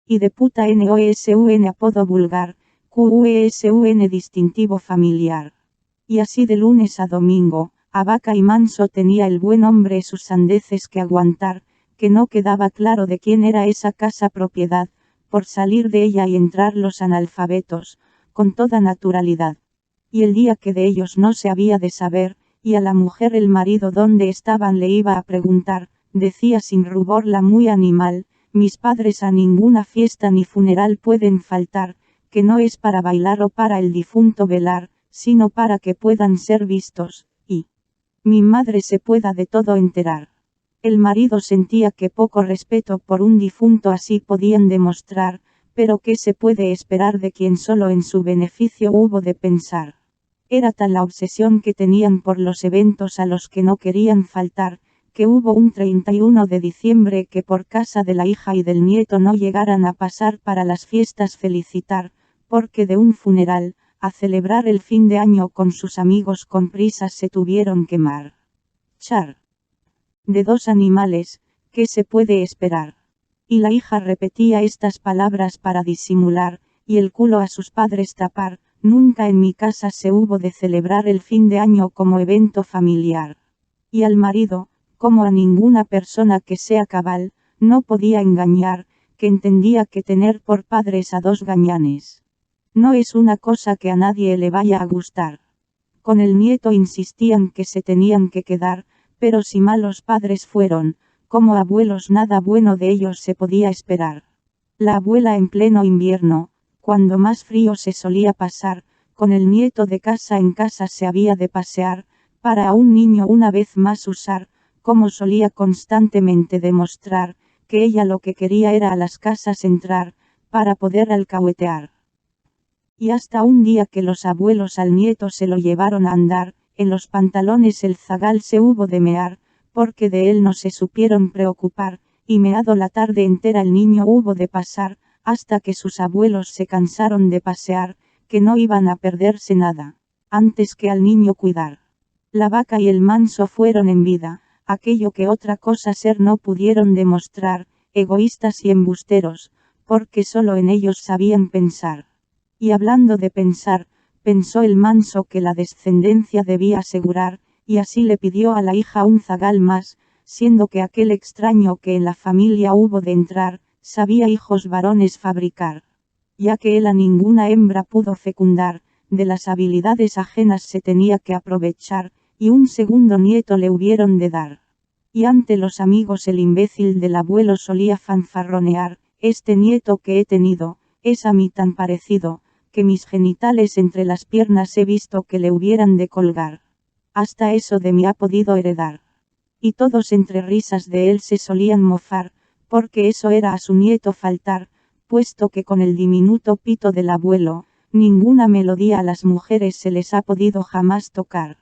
Hideputa NOSUN apodo vulgar, QUSUN distintivo familiar. Y así de lunes a domingo, a Vaca y Manso tenía el buen hombre sus sandeces que aguantar, que no quedaba claro de quién era esa casa propiedad, por salir de ella y entrar los analfabetos, con toda naturalidad. Y el día que de ellos no se había de saber, y a la mujer el marido dónde estaban le iba a preguntar, decía sin rubor la muy animal, mis padres a ninguna fiesta ni funeral pueden faltar, que no es para bailar o para el difunto velar, sino para que puedan ser vistos, y mi madre se pueda de todo enterar. El marido sentía que poco respeto por un difunto así podían demostrar, pero ¿qué se puede esperar de quien solo en su beneficio hubo de pensar? Era tal la obsesión que tenían por los eventos a los que no querían faltar, que hubo un 31 de diciembre que por casa de la hija y del nieto no llegaran a pasar para las fiestas felicitar, porque de un funeral, a celebrar el fin de año con sus amigos con prisas se tuvieron que marchar. De dos animales, ¿qué se puede esperar? Y la hija repetía estas palabras para disimular, y el culo a sus padres tapar, nunca en mi casa se hubo de celebrar el fin de año como evento familiar. Y al marido, como a ninguna persona que sea cabal, no podía engañar, que entendía que tener por padres a dos gañanes no es una cosa que a nadie le vaya a gustar. Con el nieto insistían que se tenían que quedar, pero si malos padres fueron, como abuelos nada bueno de ellos se podía esperar. La abuela en pleno invierno, cuando más frío se solía pasar, con el nieto de casa en casa se había de pasear, para a un niño una vez más usar, como solía constantemente demostrar, que ella lo que quería era a las casas entrar, para poder alcahuetear. Y hasta un día que los abuelos al nieto se lo llevaron a andar, en los pantalones el zagal se hubo de mear, porque de él no se supieron preocupar, y meado la tarde entera el niño hubo de pasar, hasta que sus abuelos se cansaron de pasear, que no iban a perderse nada, antes que al niño cuidar. La Vaca y el Manso fueron en vida, aquello que otra cosa ser no pudieron demostrar, egoístas y embusteros, porque solo en ellos sabían pensar. Y hablando de pensar, pensó el Manso que la descendencia debía asegurar, y así le pidió a la hija un zagal más, siendo que aquel extraño que en la familia hubo de entrar, sabía hijos varones fabricar. Ya que él a ninguna hembra pudo fecundar, de las habilidades ajenas se tenía que aprovechar, y un segundo nieto le hubieron de dar. Y ante los amigos el imbécil del abuelo solía fanfarronear, este nieto que he tenido, es a mí tan parecido, que mis genitales entre las piernas he visto que le hubieran de colgar. Hasta eso de mí ha podido heredar. Y todos entre risas de él se solían mofar, porque eso era a su nieto faltar, puesto que con el diminuto pito del abuelo, ninguna melodía a las mujeres se les ha podido jamás tocar.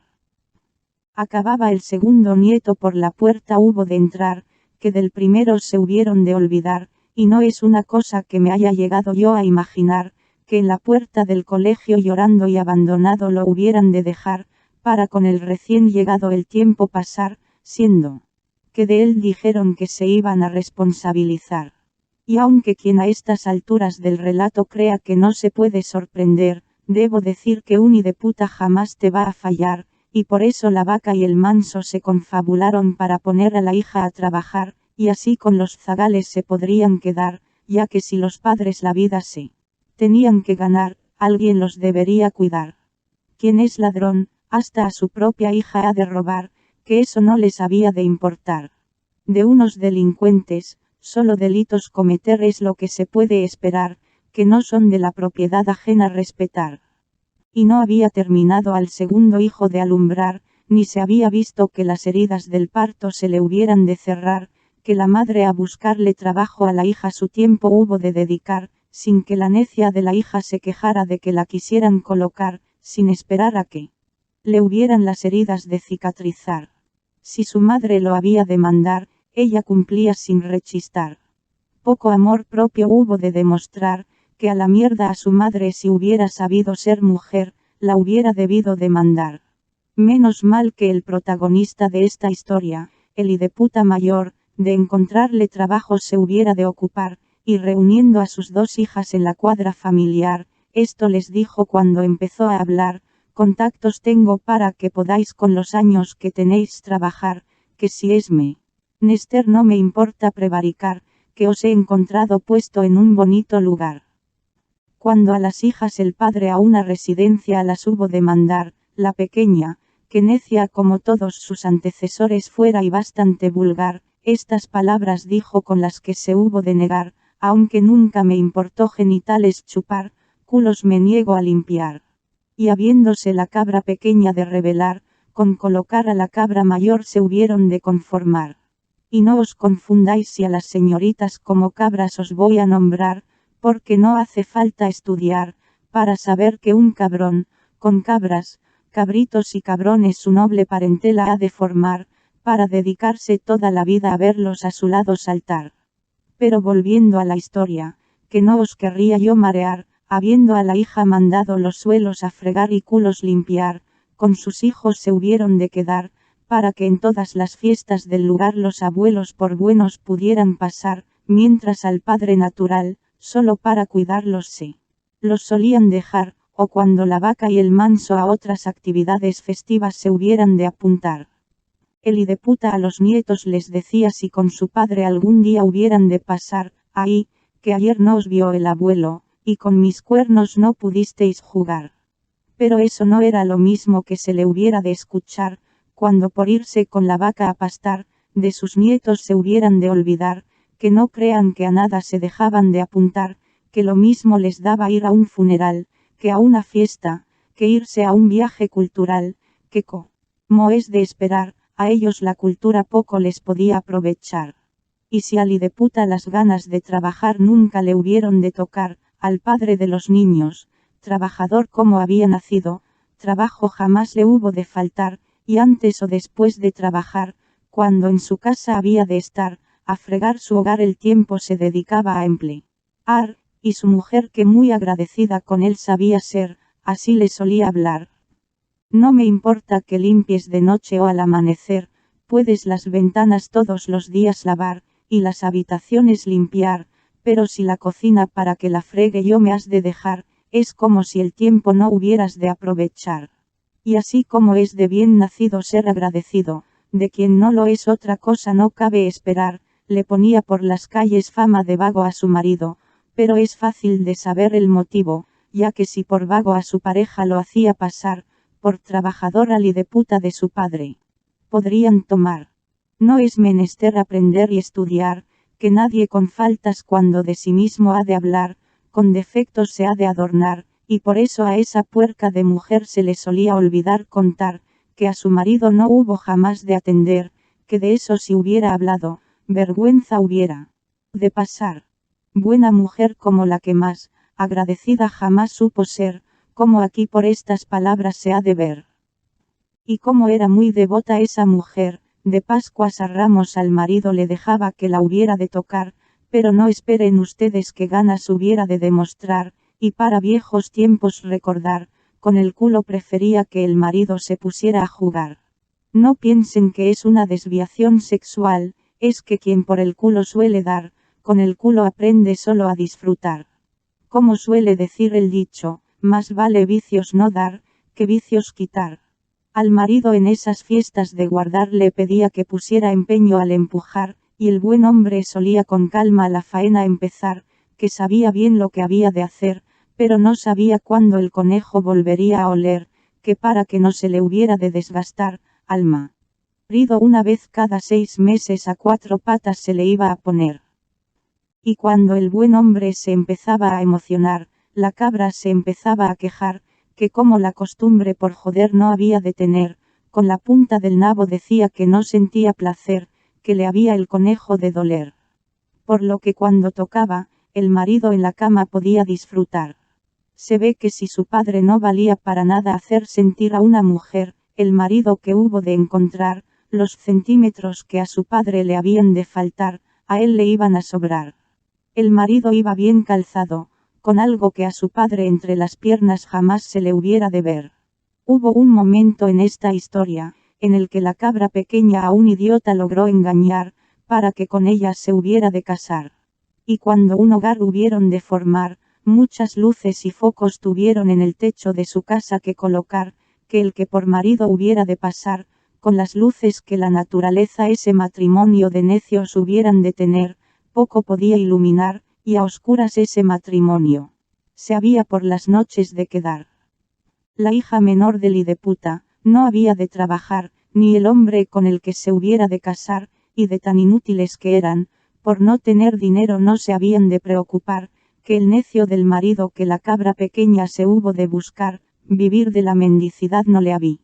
Acababa el segundo nieto por la puerta hubo de entrar, que del primero se hubieron de olvidar, y no es una cosa que me haya llegado yo a imaginar, que en la puerta del colegio llorando y abandonado lo hubieran de dejar, para con el recién llegado el tiempo pasar, siendo que de él dijeron que se iban a responsabilizar. Y aunque quien a estas alturas del relato crea que no se puede sorprender, debo decir que un hideputa jamás te va a fallar, y por eso la Vaca y el Manso se confabularon para poner a la hija a trabajar, y así con los zagales se podrían quedar, ya que si los padres la vida se tenían que ganar, alguien los debería cuidar. Quien es ladrón, hasta a su propia hija ha de robar, que eso no les había de importar. De unos delincuentes, solo delitos cometer es lo que se puede esperar, que no son de la propiedad ajena respetar. Y no había terminado al segundo hijo de alumbrar, ni se había visto que las heridas del parto se le hubieran de cerrar, que la madre a buscarle trabajo a la hija su tiempo hubo de dedicar, sin que la necia de la hija se quejara de que la quisieran colocar, sin esperar a que le hubieran las heridas de cicatrizar. Si su madre lo había de mandar, ella cumplía sin rechistar. Poco amor propio hubo de demostrar, que a la mierda a su madre si hubiera sabido ser mujer, la hubiera debido de mandar. Menos mal que el protagonista de esta historia, el hideputa mayor, de encontrarle trabajo se hubiera de ocupar, y reuniendo a sus 2 hijas en la cuadra familiar, esto les dijo cuando empezó a hablar: contactos tengo para que podáis con los años que tenéis trabajar, que si es menester no me importa prevaricar, que os he encontrado puesto en un bonito lugar. Cuando a las hijas el padre a una residencia las hubo de mandar, la pequeña, que necia como todos sus antecesores fuera y bastante vulgar, estas palabras dijo con las que se hubo de negar: aunque nunca me importó genitales chupar, culos me niego a limpiar. Y habiéndose la cabra pequeña de rebelar, con colocar a la cabra mayor se hubieron de conformar. Y no os confundáis si a las señoritas como cabras os voy a nombrar, porque no hace falta estudiar, para saber que un cabrón, con cabras, cabritos y cabrones su noble parentela ha de formar, para dedicarse toda la vida a verlos a su lado saltar. Pero volviendo a la historia, que no os querría yo marear, habiendo a la hija mandado los suelos a fregar y culos limpiar, con sus hijos se hubieron de quedar, para que en todas las fiestas del lugar los abuelos por buenos pudieran pasar, mientras al padre natural, solo para cuidarlos los solían dejar, o cuando la vaca y el manso a otras actividades festivas se hubieran de apuntar. El hideputa a los nietos les decía si con su padre algún día hubieran de pasar: ahí, que ayer no os vio el abuelo, y con mis cuernos no pudisteis jugar. Pero eso no era lo mismo que se le hubiera de escuchar, cuando por irse con la vaca a pastar, de sus nietos se hubieran de olvidar, que no crean que a nada se dejaban de apuntar, que lo mismo les daba ir a un funeral, que a una fiesta, que irse a un viaje cultural, que como es de esperar, a ellos la cultura poco les podía aprovechar. Y si al hideputa las ganas de trabajar nunca le hubieron de tocar, al padre de los niños, trabajador como había nacido, trabajo jamás le hubo de faltar, y antes o después de trabajar, cuando en su casa había de estar, a fregar su hogar el tiempo se dedicaba a emplear, y su mujer, que muy agradecida con él sabía ser, así le solía hablar: no me importa que limpies de noche o al amanecer, puedes las ventanas todos los días lavar, y las habitaciones limpiar, pero si la cocina para que la fregue yo me has de dejar, es como si el tiempo no hubieras de aprovechar. Y así como es de bien nacido ser agradecido, de quien no lo es otra cosa no cabe esperar, le ponía por las calles fama de vago a su marido, pero es fácil de saber el motivo, ya que si por vago a su pareja lo hacía pasar, por trabajador al hideputa de su padre, podrían tomar. No es menester aprender y estudiar, que nadie con faltas cuando de sí mismo ha de hablar, con defectos se ha de adornar, y por eso a esa puerca de mujer se le solía olvidar contar, que a su marido no hubo jamás de atender, que de eso si hubiera hablado, vergüenza hubiera de pasar. Buena mujer como la que más, agradecida jamás supo ser, como aquí por estas palabras se ha de ver. Y como era muy devota esa mujer, de Pascuas a Ramos al marido le dejaba que la hubiera de tocar, pero no esperen ustedes que ganas hubiera de demostrar, y para viejos tiempos recordar, con el culo prefería que el marido se pusiera a jugar. No piensen que es una desviación sexual, es que quien por el culo suele dar, con el culo aprende solo a disfrutar. Como suele decir el dicho, más vale vicios no dar, que vicios quitar. Al marido en esas fiestas de guardar le pedía que pusiera empeño al empujar, y el buen hombre solía con calma la faena empezar, que sabía bien lo que había de hacer, pero no sabía cuándo el conejo volvería a oler, que para que no se le hubiera de desgastar, alma. Rido una vez cada 6 meses a 4 patas se le iba a poner. Y cuando el buen hombre se empezaba a emocionar, la cabra se empezaba a quejar, que como la costumbre por joder no había de tener, con la punta del nabo decía que no sentía placer, que le había el conejo de doler. Por lo que cuando tocaba, el marido en la cama podía disfrutar. Se ve que si su padre no valía para nada hacer sentir a una mujer, el marido que hubo de encontrar, los centímetros que a su padre le habían de faltar, a él le iban a sobrar. El marido iba bien calzado, con algo que a su padre entre las piernas jamás se le hubiera de ver. Hubo un momento en esta historia, en el que la cabra pequeña a un idiota logró engañar, para que con ella se hubiera de casar. Y cuando un hogar hubieron de formar, muchas luces y focos tuvieron en el techo de su casa que colocar, que el que por marido hubiera de pasar, con las luces que la naturaleza ese matrimonio de necios hubieran de tener, poco podía iluminar, y a oscuras ese matrimonio se había por las noches de quedar. La hija menor del hideputa, no había de trabajar, ni el hombre con el que se hubiera de casar, y de tan inútiles que eran, por no tener dinero no se habían de preocupar, que el necio del marido que la cabra pequeña se hubo de buscar, vivir de la mendicidad no le había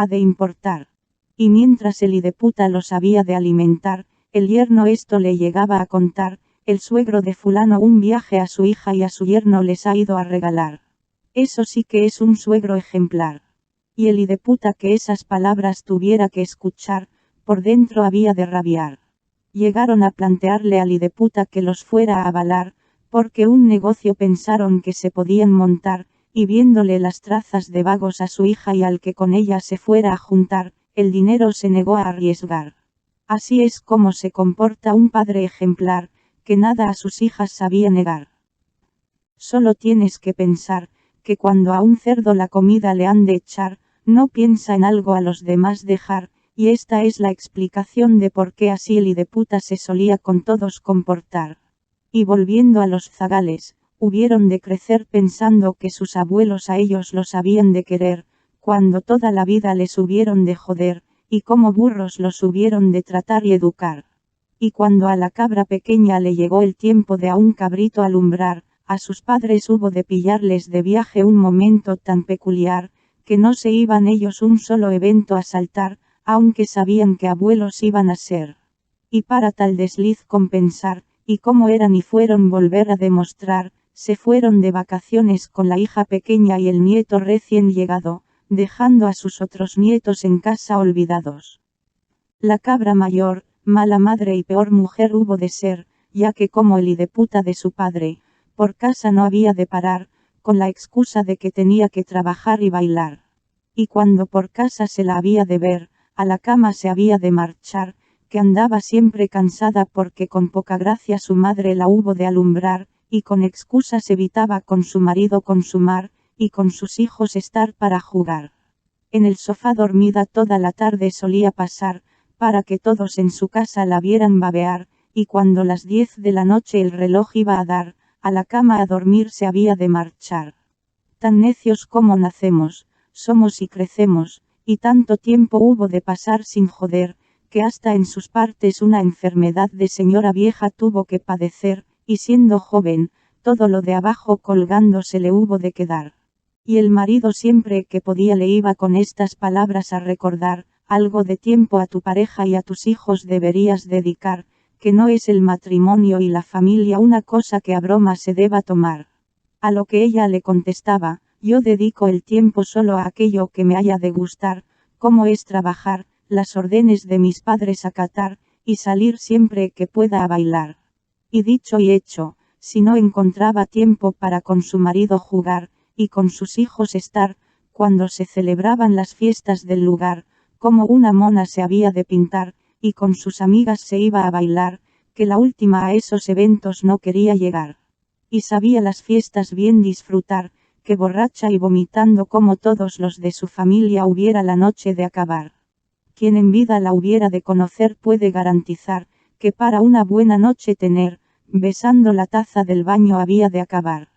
de importar. Y mientras el hideputa los había de alimentar, el yerno esto le llegaba a contar, el suegro de fulano un viaje a su hija y a su yerno les ha ido a regalar. Eso sí que es un suegro ejemplar. Y el hideputa que esas palabras tuviera que escuchar, por dentro había de rabiar. Llegaron a plantearle al hideputa que los fuera a avalar, porque un negocio pensaron que se podían montar, y viéndole las trazas de vagos a su hija y al que con ella se fuera a juntar, el dinero se negó a arriesgar. Así es como se comporta un padre ejemplar, que nada a sus hijas sabía negar. Solo tienes que pensar, que cuando a un cerdo la comida le han de echar, no piensa en algo a los demás dejar, y esta es la explicación de por qué así el hideputa se solía con todos comportar. Y volviendo a los zagales, hubieron de crecer pensando que sus abuelos a ellos los habían de querer, cuando toda la vida les hubieron de joder, y como burros los hubieron de tratar y educar. Y cuando a la cabra pequeña le llegó el tiempo de a un cabrito alumbrar, a sus padres hubo de pillarles de viaje un momento tan peculiar, que no se iban ellos un solo evento a saltar, aunque sabían que abuelos iban a ser. Y para tal desliz compensar, y como eran y fueron volver a demostrar, se fueron de vacaciones con la hija pequeña y el nieto recién llegado, dejando a sus otros nietos en casa olvidados. La cabra mayor, mala madre y peor mujer hubo de ser, ya que como el hideputa de su padre, por casa no había de parar, con la excusa de que tenía que trabajar y bailar. Y cuando por casa se la había de ver, a la cama se había de marchar, que andaba siempre cansada porque con poca gracia su madre la hubo de alumbrar, y con excusas evitaba con su marido consumar, y con sus hijos estar para jugar. En el sofá dormida toda la tarde solía pasar, para que todos en su casa la vieran babear, y cuando las 10 de la noche el reloj iba a dar, a la cama a dormir se había de marchar. Tan necios como nacemos, somos y crecemos, y tanto tiempo hubo de pasar sin joder, que hasta en sus partes una enfermedad de señora vieja tuvo que padecer, y siendo joven, todo lo de abajo colgando se le hubo de quedar. Y el marido siempre que podía le iba con estas palabras a recordar, algo de tiempo a tu pareja y a tus hijos deberías dedicar, que no es el matrimonio y la familia una cosa que a broma se deba tomar. A lo que ella le contestaba, yo dedico el tiempo solo a aquello que me haya de gustar, como es trabajar, las órdenes de mis padres acatar, y salir siempre que pueda a bailar. Y dicho y hecho, si no encontraba tiempo para con su marido jugar, y con sus hijos estar, cuando se celebraban las fiestas del lugar, como una mona se había de pintar, y con sus amigas se iba a bailar, que la última a esos eventos no quería llegar. Y sabía las fiestas bien disfrutar, que borracha y vomitando como todos los de su familia hubiera la noche de acabar. Quien en vida la hubiera de conocer puede garantizar, que para una buena noche tener, besando la taza del baño había de acabar.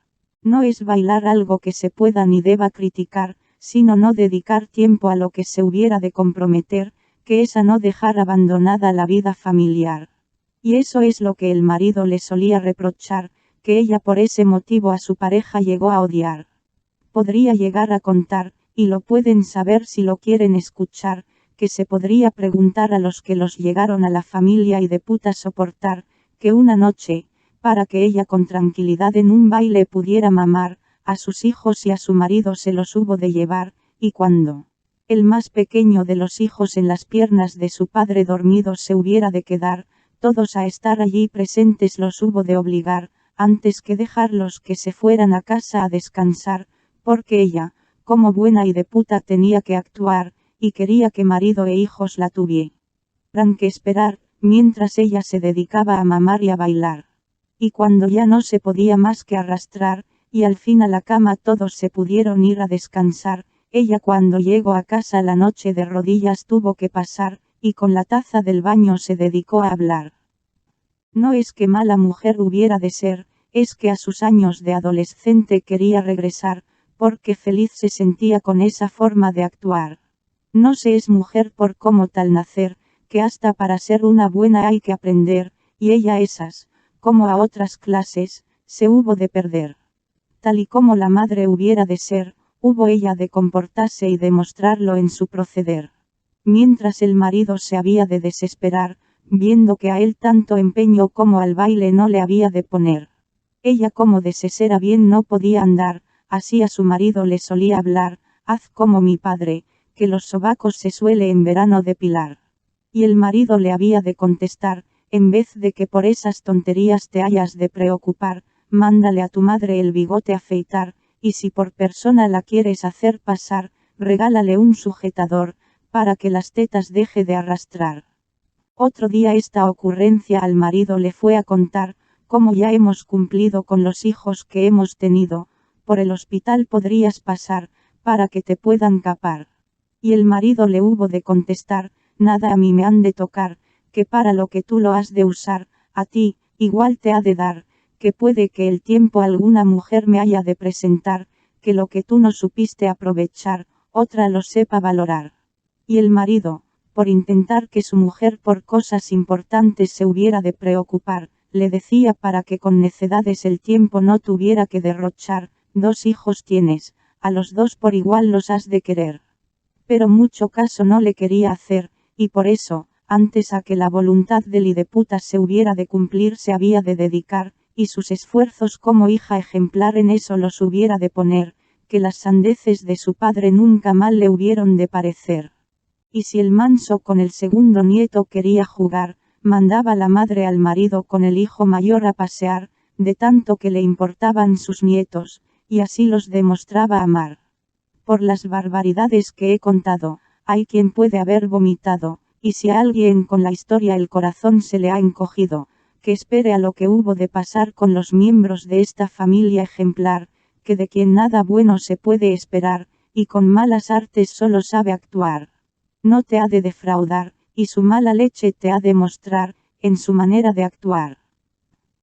No es bailar algo que se pueda ni deba criticar, sino no dedicar tiempo a lo que se hubiera de comprometer, que es a no dejar abandonada la vida familiar. Y eso es lo que el marido le solía reprochar, que ella por ese motivo a su pareja llegó a odiar. Podría llegar a contar, y lo pueden saber si lo quieren escuchar, que se podría preguntar a los que los llegaron a la familia y de puta soportar, que una noche, para que ella con tranquilidad en un baile pudiera mamar, a sus hijos y a su marido se los hubo de llevar, y cuando el más pequeño de los hijos en las piernas de su padre dormido se hubiera de quedar, todos a estar allí presentes los hubo de obligar, antes que dejarlos que se fueran a casa a descansar, porque ella, como buena y de puta tenía que actuar, y quería que marido e hijos la tuvieran que esperar, mientras ella se dedicaba a mamar y a bailar. y cuando ya no se podía más que arrastrar, y al fin a la cama todos se pudieron ir a descansar, ella cuando llegó a casa la noche de rodillas tuvo que pasar, y con la taza del baño se dedicó a hablar. No es que mala mujer hubiera de ser, es que a sus años de adolescente quería regresar, porque feliz se sentía con esa forma de actuar. No se es mujer por como tal nacer, que hasta para ser una buena hay que aprender, y ella esas, como a otras clases, se hubo de perder. Tal y como la madre hubiera de ser, hubo ella de comportarse y demostrarlo en su proceder. Mientras el marido se había de desesperar, viendo que a él tanto empeño como al baile no le había de poner. Ella como de sesera bien no podía andar, así a su marido le solía hablar, haz como mi padre, que los sobacos se suele en verano depilar. Y el marido le había de contestar, en vez de que por esas tonterías te hayas de preocupar, mándale a tu madre el bigote afeitar, y si por persona la quieres hacer pasar, regálale un sujetador, para que las tetas deje de arrastrar. Otro día esta ocurrencia al marido le fue a contar, como ya hemos cumplido con los hijos que hemos tenido, por el hospital podrías pasar, para que te puedan capar. Y el marido le hubo de contestar, nada a mí me han de tocar, que para lo que tú lo has de usar, a ti, igual te ha de dar, que puede que el tiempo alguna mujer me haya de presentar, que lo que tú no supiste aprovechar, otra lo sepa valorar. Y el marido, por intentar que su mujer por cosas importantes se hubiera de preocupar, le decía para que con necedades el tiempo no tuviera que derrochar, 2 hijos tienes, a los 2 por igual los has de querer. Pero mucho caso no le quería hacer, y por eso, antes a que la voluntad del hideputa se hubiera de cumplir se había de dedicar, y sus esfuerzos como hija ejemplar en eso los hubiera de poner, que las sandeces de su padre nunca mal le hubieron de parecer. Y si el manso con el segundo nieto quería jugar, mandaba la madre al marido con el hijo mayor a pasear, de tanto que le importaban sus nietos, y así los demostraba amar. Por las barbaridades que he contado, hay quien puede haber vomitado, y si a alguien con la historia el corazón se le ha encogido, que espere a lo que hubo de pasar con los miembros de esta familia ejemplar, que de quien nada bueno se puede esperar, y con malas artes solo sabe actuar. No te ha de defraudar, y su mala leche te ha de mostrar, en su manera de actuar.